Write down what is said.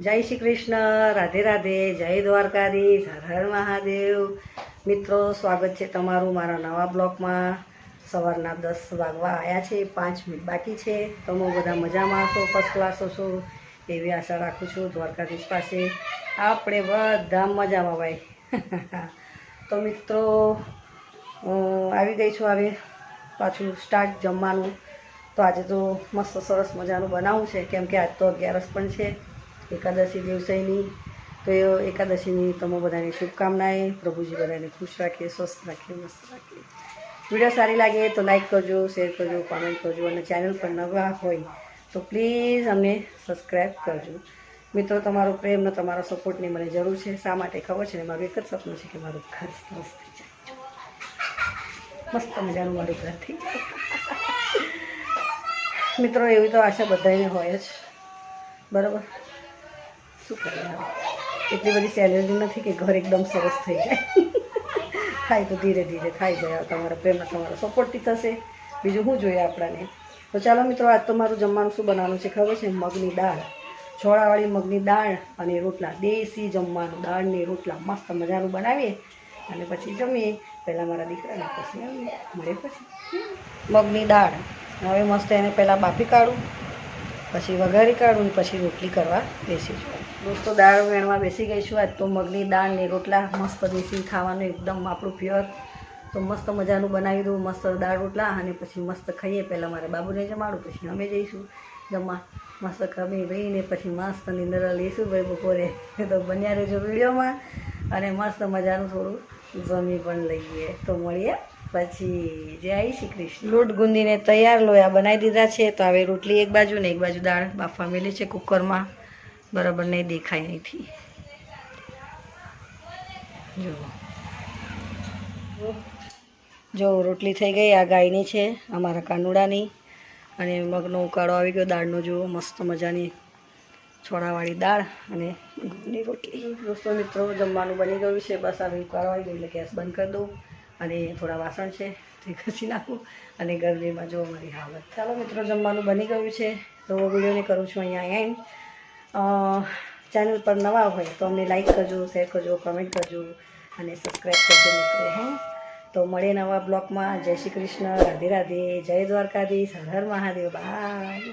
જય શ્રી કૃષ્ણ, રાધે રાધે, જય દ્વારકાધીશ, હર હર મહાદેવ. મિત્રો, સ્વાગત છે તમારું મારા નવા બ્લોગમાં. સવારના 10 વાગવા આવ્યા છે, 5 મિનિટ બાકી છે. તમે બધા મજામાં હશો, ફર્સ્ટ ક્લાસ હશો એવી આશા રાખું છું. દ્વારકાધીશ પાસે આપણે બધા મજામાં ભાઈ. તો મિત્રો, આવી ગઈ છું હવે પાછું સ્ટાર્ટ જમવાનું. તો આજે તો મસ્ત સરસ મજાનું બનાવવું છે, કેમ કે આજ તો 11 પણ છે, એકાદશી દિવસેની. તો એ એકાદશીની તમે બધાની શુભકામનાએ. પ્રભુજી બધાને ખુશ રાખે, સ્વસ્થ રાખે, મસ્ત રાખે. વિડીયો સારી લાગે તો લાઈક કરજો, શેર કરજો, કોમેન્ટ કરજો, અને ચેનલ પર નવા હોય તો પ્લીઝ અમને સબસ્ક્રાઈબ કરજો. મિત્રો, તમારો પ્રેમ ને તમારો સપોર્ટની મને જરૂર છે. શા માટે ખબર છે ને? મારું એક જ સપનું છે કે મારું ઘર સરસ થઈ જાય, મસ્ત મજાનું મારું ઘર થઈ જાય. મિત્રો, એવી તો આશા બધાને હોય જ, બરાબર. શું કરીએ, એટલી બધી સેલેરી નથી કે ઘર એકદમ સરસ થઈ જાય. થાય તો ધીરે ધીરે થાય જાય. તમારા પ્રેમ તમારો સપોર્ટથી થશે, બીજું શું જોઈએ આપણાને. તો ચાલો મિત્રો, આજ તો મારું જમવાનું શું બનાવવાનું છે ખબર છે? મગની દાળ, છોળાવાળી મગની દાળ અને રોટલા. દેશી જમવાનું, દાળની રોટલા મસ્ત મજાનું બનાવીએ અને પછી જમીએ. પહેલાં મારા દીકરાને, પછી મળે. પછી મગની દાળ હવે મસ્ત એને પહેલાં બાફી કાઢું, પછી વઘારી કાઢું, પછી રોટલી કરવા બેસી જાઉં. દોસ્તો, દાળ વેણવા બેસી ગઈ છું. આજ તો મગની દાળ ને રોટલા મસ્ત દેશી ખાવાનું, એકદમ આપણું પ્યોર. તો મસ્ત મજાનું બનાવી દઉં, મસ્ત દાળ રોટલા, અને પછી મસ્ત ખાઈએ. પહેલાં મારે બાબુને જમાડું, પછી અમે જઈશું જમવા. મસ્ત ખમી રહીને પછી મસ્ત નિંદર લઈશું ભાઈ બપોરે. તો બન્યા રહેજો વિડીયોમાં, અને મસ્ત મજાનું થોડું જમી પણ લઈએ. તો મળીએ પછી. જય શ્રી કૃષ્ણ. લોટ ગુંદીને તૈયાર લોયા બનાવી દીધા છે. તો હવે રોટલી એક બાજુ ને એક બાજુ દાળ બાફવા મેલી છે કુકરમાં. બરાબર નહીં દેખાય અહીંથી. જો રોટલી થઈ ગઈ. આ ગાયની છે, અમારા કાનુડાની. અને મગનો ઉકાળો આવી ગયો દાળનો. જુઓ, મસ્ત મજાની છોળાવાળી દાળ અને ઘઉંની રોટલી. દોસ્તો મિત્રો, જમવાનું બની ગયું છે. બસ આવી ઉકાળો આવી ગયો એટલે ગેસ બંધ કરી દઉં. અને થોડા વાસણ છે તે ઘસી નાખું. અને ગરમીમાં જો મારી હાલત. ચાલો મિત્રો, જમવાનું બની ગયું છે. તો વિડીયોને કરું છું અહીંયા એન્ડ. ચેનલ પર નવા હોય તો અમને લાઈક કરજો, શેર કરજો, કમેન્ટ કરજો, અને સબસ્ક્રાઈબ કરજો મિત્રો. હા, તો મળીએ નવા બ્લોગમાં. જય શ્રી કૃષ્ણ, રાધે રાધે, જય દ્વારકાધીશ, હર હર મહાદેવ. બાય.